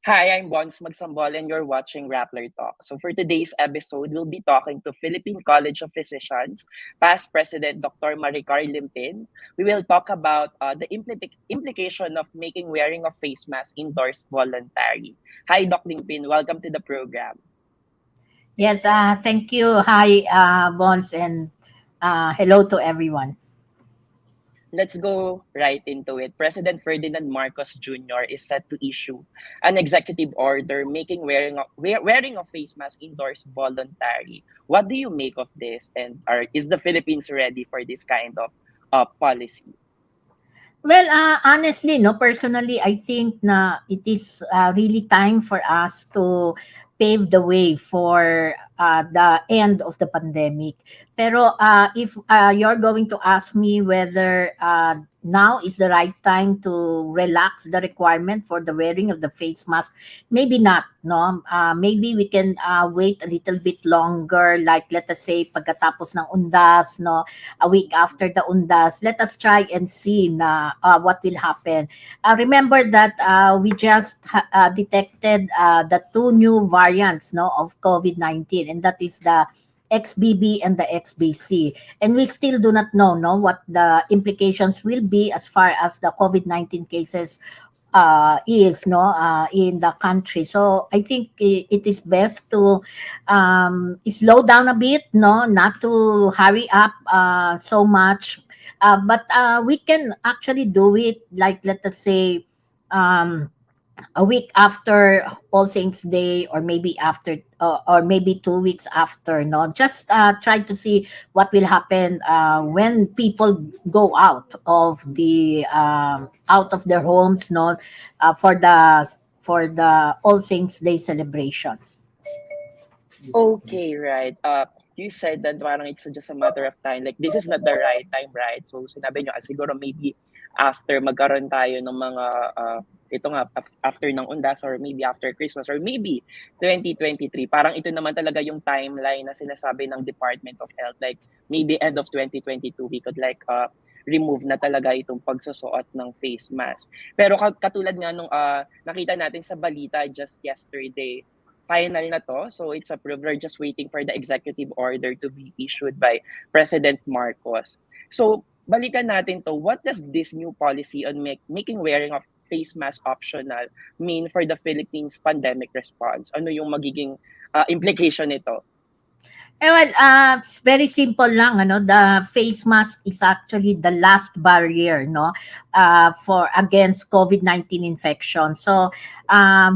Hi, I'm Bons Magsambol and you're watching Rappler Talk. So for today's episode, we'll be talking to Philippine College of Physicians, past President Dr. Maricar Limpin. We will talk about the implication of making wearing of face mask indoors voluntary. Hi, Doc Limpin. Welcome to the program. Yes, thank you. Hi, Bonds, and hello to everyone. Let's go right into it. President Ferdinand Marcos Jr. is set to issue an executive order making wearing of face mask indoors voluntary. What do you make of this? And is the Philippines ready for this kind of policy? Well, honestly, no, personally, I think na it is really time for us to pave the way for the end of the pandemic. Pero if you're going to ask me whether now is the right time to relax the requirement for the wearing of the face mask, maybe not, no? Maybe we can wait a little bit longer, like let us say pagkatapos ng undas, no? A week after the undas, let us try and see na what will happen. Remember that we just detected the two new variants, no, of COVID-19, and that is the XBB and the XBC. And we still do not know, no, what the implications will be as far as the COVID-19 cases is, no, in the country. So I think it is best to slow down a bit, no, not to hurry up so much, but we can actually do it, like let us say um, a week after All Saints Day, or maybe after, or maybe 2 weeks after. No, just try to see what will happen when people go out of their homes. No, for the All Saints Day celebration. Okay, right. You said that parang it's just a matter of time. Like, this is not the right time, right? So, sinabi nyo, siguro maybe after magkaroon tayo ng mga, ito nga, after ng undas or maybe after Christmas or maybe 2023. Parang ito naman talaga yung timeline na sinasabi ng Department of Health. Like, maybe end of 2022, we could like remove na talaga itong pagsusuot ng face mask. Pero katulad nga nung nakita natin sa balita just yesterday, final na to. So it's approved. We're just waiting for the executive order to be issued by President Marcos. So balikan natin to. What does this new policy on making wearing of face mask optional mean for the Philippines pandemic response? Ano yung magiging implication nito? Well, it's very simple lang, ano, the face mask is actually the last barrier, no, for against COVID-19 infection. So,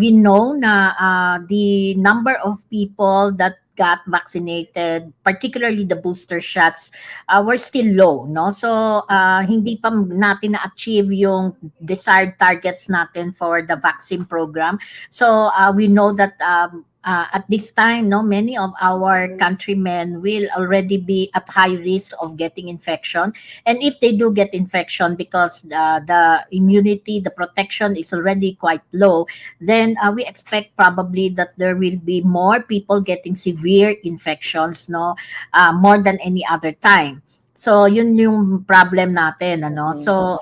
we know na the number of people that got vaccinated, particularly the booster shots, were still low, no? So, hindi pa natin na-achieve yung desired targets natin for the vaccine program. So, we know that at this time, no, many of our countrymen will already be at high risk of getting infection. And if they do get infection, because the immunity, the protection is already quite low, then we expect probably that there will be more people getting severe infections, no, more than any other time. So yun yung problem natin, ano. Mm-hmm. So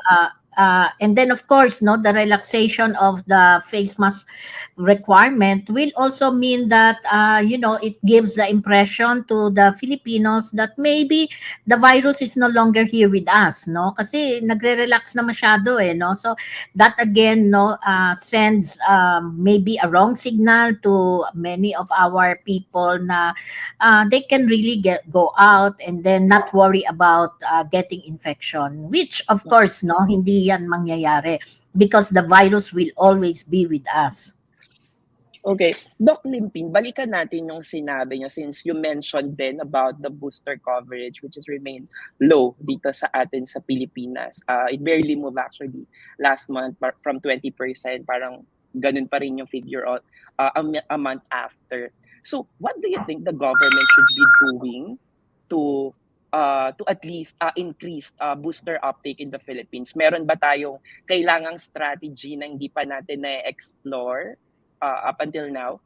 and then of course, no, the relaxation of the face mask requirement will also mean that it gives the impression to the Filipinos that maybe the virus is no longer here with us, no, kasi nagre-relax na masyado, no. So that again, no, sends maybe a wrong signal to many of our people na they can really go out and then not worry about getting infection, which of course, no, hindi yan mangyayari because the virus will always be with us. Okay. Doc Limpin, balikan natin yung sinabi nyo since you mentioned then about the booster coverage which has remained low dito sa atin sa Pilipinas. It barely moved actually last month from 20%. Parang ganun pa rin yung figure a month after. So what do you think the government should be doing to at least increase booster uptake in the Philippines? Meron ba tayong kailangang strategy na hindi pa natin na-explore up until now?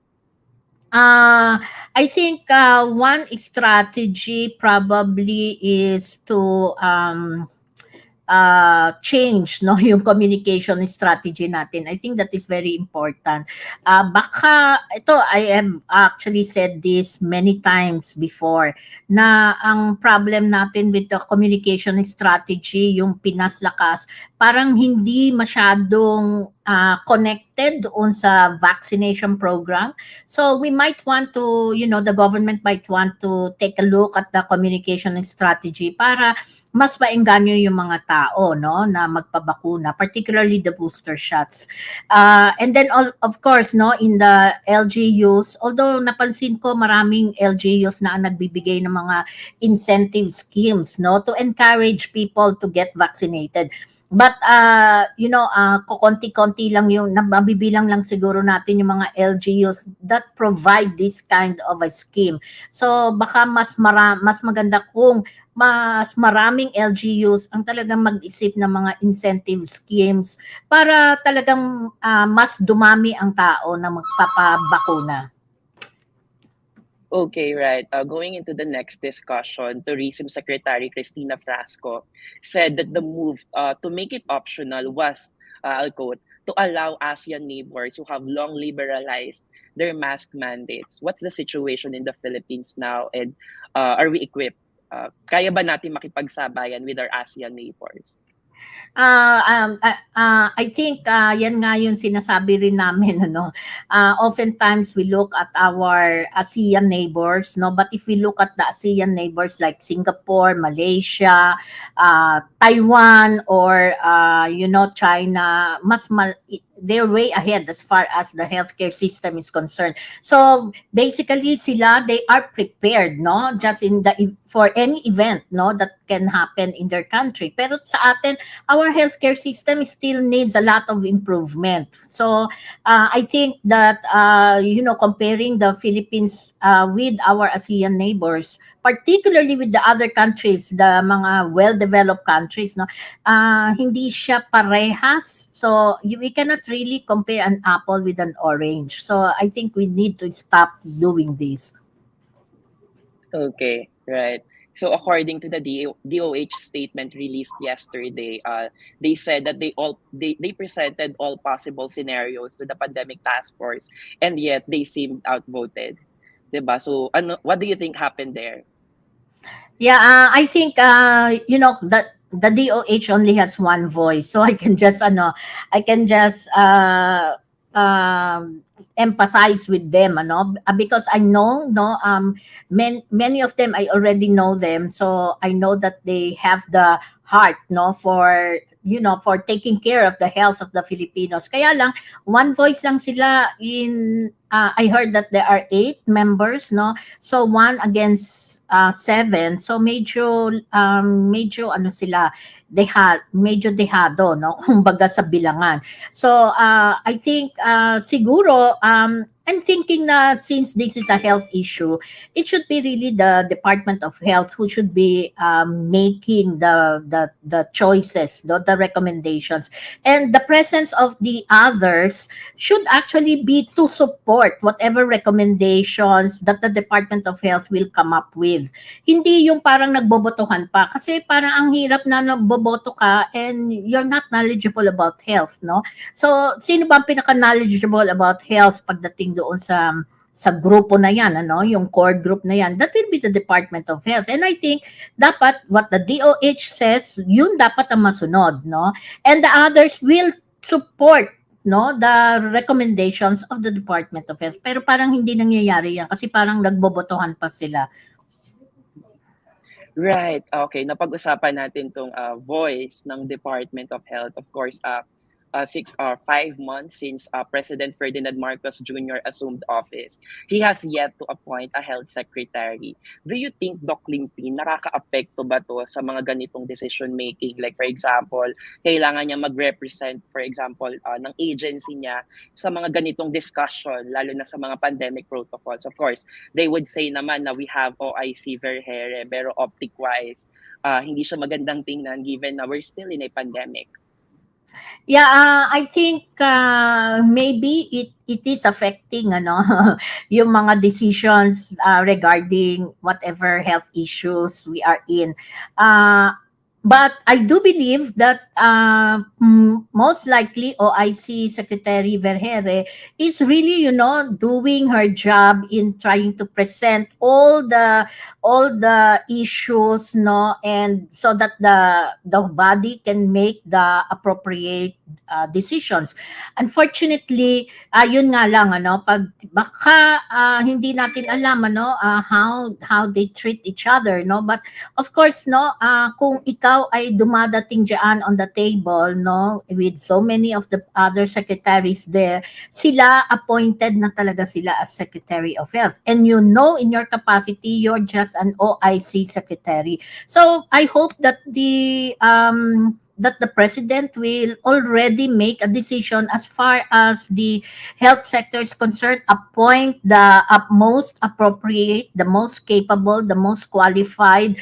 I think one strategy probably is to change no yung communication strategy natin. I think that is very important. Baka ito, I have actually said this many times before, na ang problem natin with the communication strategy, yung Pinas Lakas, parang hindi masyadong connected doon sa vaccination program. So we might want to, the government might want to take a look at the communication strategy para mas maengganyo yung mga tao no na magpabakuna, particularly the booster shots. And then of course no, in the LGUs, although napansin ko maraming LGUs na nagbibigay ng mga incentive schemes no to encourage people to get vaccinated. But kukonti-konti lang yung nabibilang lang siguro natin yung mga LGUs that provide this kind of a scheme. So baka mas maganda kung mas maraming LGUs ang talagang mag-isip ng mga incentive schemes para talagang mas dumami ang tao na magpapabakuna. Okay, right. Going into the next discussion, Tourism Secretary Cristina Frasco said that the move to make it optional was, I'll quote, to allow ASEAN neighbors who have long liberalized their mask mandates. What's the situation in the Philippines now, and are we equipped? Kaya ba natin makipagsabayan with our ASEAN neighbors? I think yan nga yung sinasabi rin namin ano. Oftentimes we look at our ASEAN neighbors no, but if we look at the ASEAN neighbors like Singapore, Malaysia, Taiwan, or China, they're way ahead as far as the healthcare system is concerned. So basically they are prepared no, just for any event no that can happen in their country. Pero sa atin, our healthcare system still needs a lot of improvement. So I think that comparing the Philippines with our ASEAN neighbors, particularly with the other countries, the mga well-developed countries, no, hindi siya parehas. So we cannot really compare an apple with an orange. So I think we need to stop doing this. Okay, right. So according to the DOH statement released yesterday, they said that they presented all possible scenarios to the pandemic task force, and yet they seemed outvoted. Diba? So what do you think happened there? Yeah, I think that the DOH only has one voice, so I can just emphasize with them, because I know, no, many of them I already know them, so I know that they have the heart, no, for taking care of the health of the Filipinos. Kaya lang, one voice lang sila in. I heard that there are 8 members, no, so one against 7, so medyo ano sila, medyo dehado no kumbaga sa bilangan. So I think siguro I'm thinking na since this is a health issue, it should be really the Department of Health who should be making the choices, the recommendations, and the presence of the others should actually be to support whatever recommendations that the Department of Health will come up with. Hindi yung parang nagbobotohan pa, kasi parang ang hirap na nagboboto ka and you're not knowledgeable about health, no? So sino ba ang pinaka-knowledgeable about health pagdating doon sa grupo na yan, ano, yung core group na yan? That will be the Department of Health. And I think dapat what the DOH says, yun dapat ang masunod, no? And the others will support, no, the recommendations of the Department of Health. Pero parang hindi nangyayari yan kasi parang nagbobotohan pa sila. Right. Okay, napag-usapan natin tong voice ng Department of Health. Of course, 5 months since President Ferdinand Marcos Jr. assumed office, he has yet to appoint a health secretary. Do you think, Doc Limpin, nakaka-apekto ba to sa mga ganitong decision making? Like for example, kailangan niya mag-represent, for example, ng agency niya sa mga ganitong discussion, lalo na sa mga pandemic protocols. Of course, they would say naman na we have OIC Vergere, pero optic-wise, hindi siya magandang tingnan given na we're still in a pandemic. Yeah, I think maybe it is affecting yung mga decisions regarding whatever health issues we are in. But I do believe that most likely OIC Secretary Vergere is really, doing her job in trying to present all the issues, no, and so that the body can make the appropriate decisions. Unfortunately, yun nga lang, pag baka hindi natin alam, how they treat each other, no, but of course, no, kung ikaw ay dumadating diyan on the table, no, with so many of the other secretaries there, sila appointed na talaga sila as Secretary of Health. And in your capacity, you're just an OIC secretary. So I hope that the president will already make a decision as far as the health sector is concerned, appoint the most appropriate, the most capable, the most qualified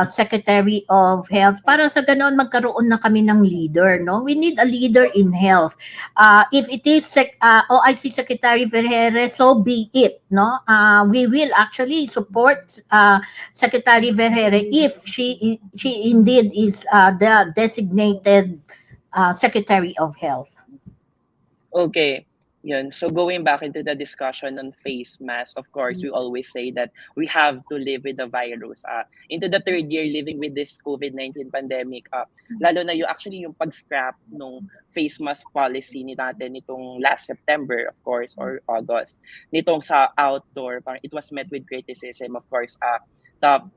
Secretary of Health para sa ganon magkaroon na kami ng leader, no? We need a leader in health. If it is OIC Secretary Vergere, so be it, no? We will actually support Secretary Vergere if she indeed is the designated Secretary of Health. Okay. Yun. So going back into the discussion on face mask, of course, we always say that we have to live with the virus. Into the third year living with this COVID-19 pandemic, lalo na yung pag-scrap nung face mask policy ni natin nitong last September, of course, or August. Nitong sa outdoor, parang it was met with criticism. Of course, top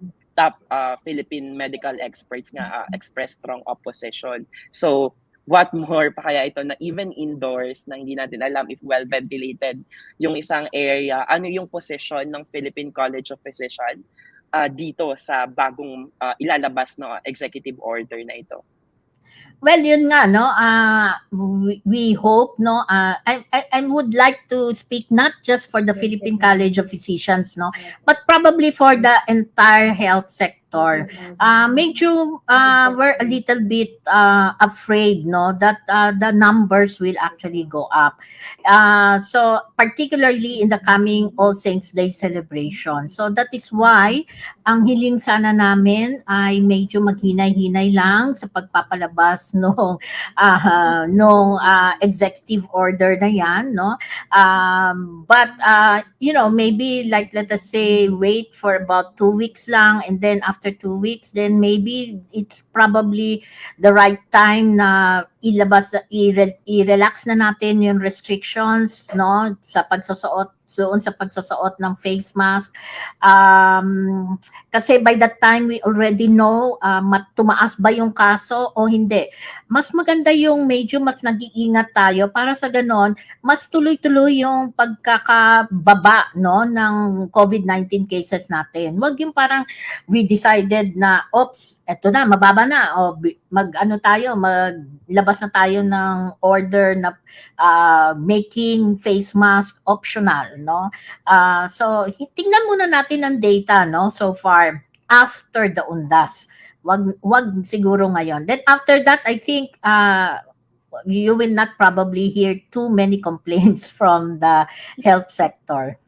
Philippine medical experts nga expressed strong opposition. So, what more pa kaya ito na even indoors na hindi natin alam if well ventilated yung isang area, ano yung position ng Philippine College of Physicians dito sa bagong ilalabas na executive order na ito? Well, yun nga, no, we hope, no, I would like to speak not just for the Philippine College of Physicians, no, but probably for the entire health sector. Medyo we're a little bit afraid, no, that the numbers will actually go up. So particularly in the coming All Saints Day celebration. So that is why ang hiling sana namin ay medyo maghinay-hinay lang sa pagpapalabas nung executive order na yan, no. But maybe like let us say wait for about 2 weeks lang, and then after 2 weeks then maybe it's probably the right time na i-relax na natin yung restrictions, no, sa pagsusuot ng face mask. Kasi by that time we already know tumaas ba yung kaso o hindi. Mas maganda yung medyo mas nag-iingat tayo para sa ganon mas tuloy-tuloy yung pagkakababa, no, ng COVID-19 cases natin. Wag yung parang we decided na oops, eto na mababa na, o maglabas na tayo ng order na making face mask optional, no. So tingnan muna natin ang data, no, so far after the undas. Wag siguro ngayon. Then after that, I think you will not probably hear too many complaints from the health sector.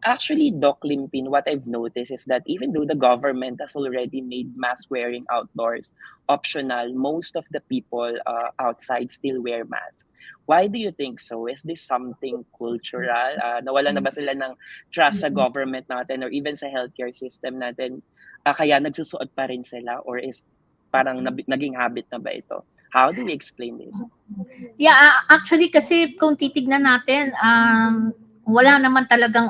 Actually, Doc Limpin, what I've noticed is that even though the government has already made mask wearing outdoors optional, most of the people outside still wear masks. Why do you think so? Is this something cultural? Nawala na ba sila ng trust sa government natin or even sa healthcare system natin? Kaya nagsusuot pa rin sila, or is parang naging habit na ba ito? How do we explain this? Yeah, actually kasi kung titignan natin, wala naman talagang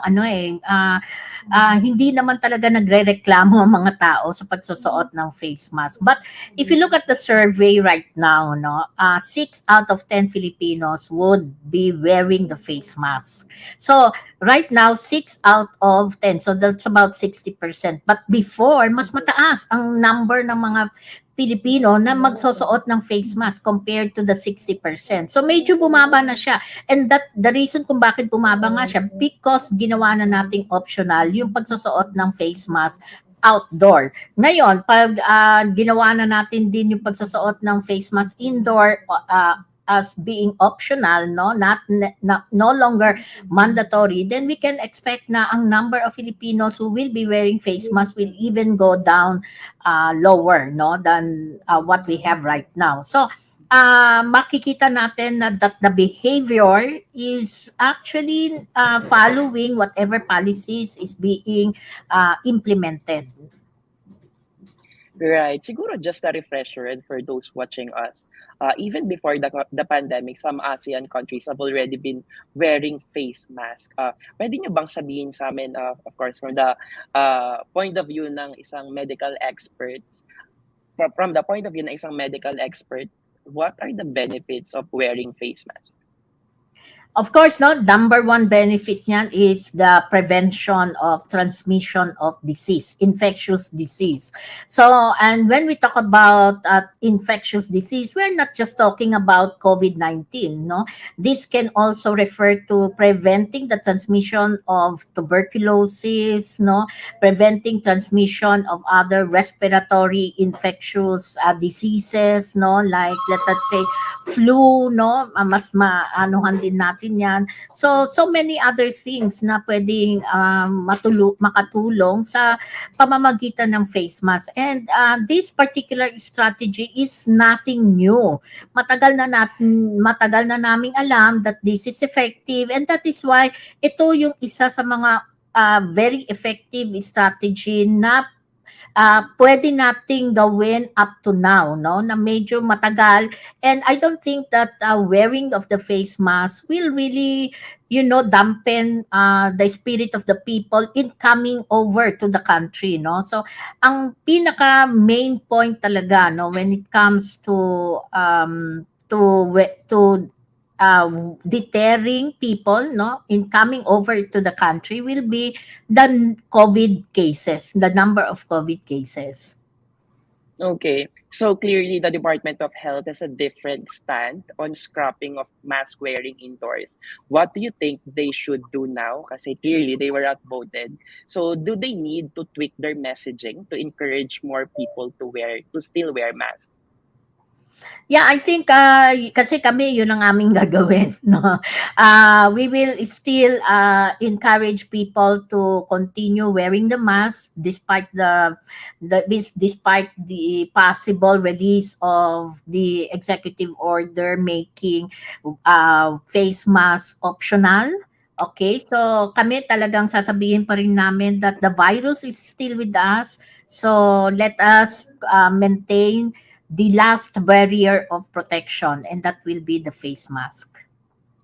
hindi naman talaga nagrereklamo ang mga tao sa pagsusuot ng face mask. But if you look at the survey right now, no, 6 out of 10 Filipinos would be wearing the face mask. So right now 6 out of 10, so that's about 60%. But before mas mataas ang number ng mga Pilipino na magsusuot ng face mask compared to the 60%. So medyo bumaba na siya. And the reason kung bakit bumaba nga siya, because ginawa na nating optional yung pagsusuot ng face mask outdoor. Ngayon, pag ginawa na natin din yung pagsusuot ng face mask indoor, as being optional, no, no longer mandatory, then we can expect na ang number of Filipinos who will be wearing face mask will even go down lower, no, than what we have right now. So makikita natin na that the behavior is actually following whatever policies is being implemented. Right. Siguro just a refresher and for those watching us, even before the pandemic, some ASEAN countries have already been wearing face mask. Pwede nyo bang sabihin sa amin, of course, from the point of view ng isang medical experts, from the point of view ng isang medical expert, what are the benefits of wearing face mask? Of course, no, number one benefit niyan is the prevention of transmission of disease, infectious disease. So, and when we talk about infectious disease, we're not just talking about COVID-19, no? This can also refer to preventing the transmission of tuberculosis, no? Preventing transmission of other respiratory infectious diseases, no? Like, let us say, flu, no? Mas maanuhan din natin yan. So many other things na pwedeng makatulong sa pamamagitan ng face mask. And this particular strategy is nothing new. Matagal na naming alam that this is effective, and that is why ito yung isa sa mga very effective strategy na pwede nating gawin up to now, no, na medyo matagal. And I don't think that wearing of the face mask will really, dampen the spirit of the people in coming over to the country, no. So ang pinaka main point talaga, no, when it comes to deterring people, no, in coming over to the country will be the COVID cases, the number of COVID cases. Okay. So clearly, the Department of Health has a different stand on scrapping of mask wearing indoors. What do you think they should do now? Kasi clearly, they were outvoted. So do they need to tweak their messaging to encourage more people to still wear masks? Yeah, I think kasi kami yun ang aming gagawin, no. We will still encourage people to continue wearing the mask despite the possible release of the executive order making face mask optional. Okay, so kami talagang sasabihin pa rin namin that the virus is still with us. So let us maintain the last barrier of protection, and that will be the face mask.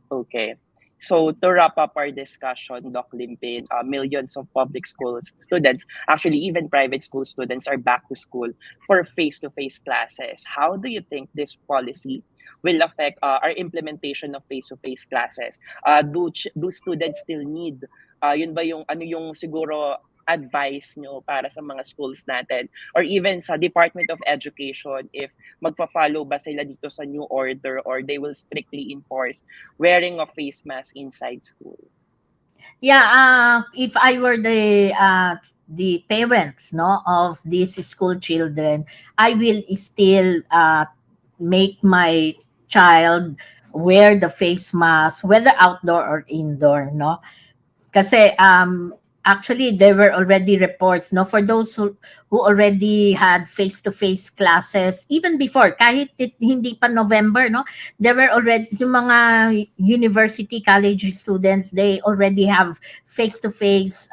Okay. So to wrap up our discussion, Doc Limpin, millions of public school students, actually even private school students, are back to school for face-to-face classes. How do you think this policy will affect our implementation of face-to-face classes? Do students still need, yun ba yung, ano yung siguro advice nyo para sa mga schools natin or even sa Department of Education if magpa-follow ba sila dito sa new order or they will strictly enforce wearing of face mask inside school? Yeah, if I were the parents, no, of these school children, I will still make my child wear the face mask whether outdoor or indoor, no. Kasi actually there were already reports, no, for those who already had face-to-face classes even before, kahit hindi pa November, no, there were already yung mga university college students, they already have face-to-face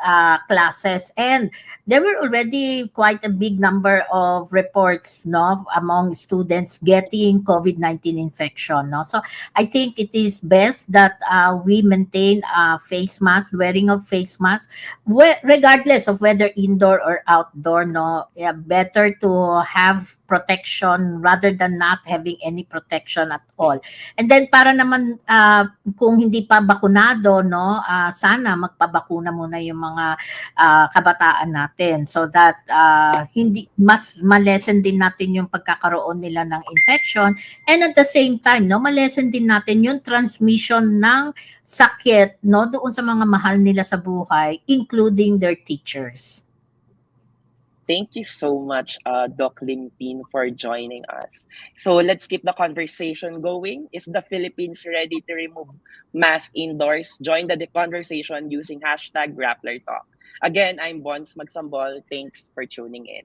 classes, and there were already quite a big number of reports, no, among students getting COVID-19 infection, no. So I think it is best that we maintain face mask, wearing of face mask, regardless of whether indoor or outdoor, no. Yeah, better to have protection rather than not having any protection at all. And then para naman kung hindi pa bakunado, no, sana magpabakuna muna yung mga kabataan natin so that hindi mas malesen din natin yung pagkakaroon nila ng infection, and at the same time, no, malesen din natin yung transmission ng sakit, no, doon sa mga mahal nila sa buhay, including their teachers. Thank you so much, Doc Limpin, for joining us. So let's keep the conversation going. Is the Philippines ready to remove mask indoors? Join the conversation using hashtag Rappler Talk. Again, I'm Bons Magsambol. Thanks for tuning in.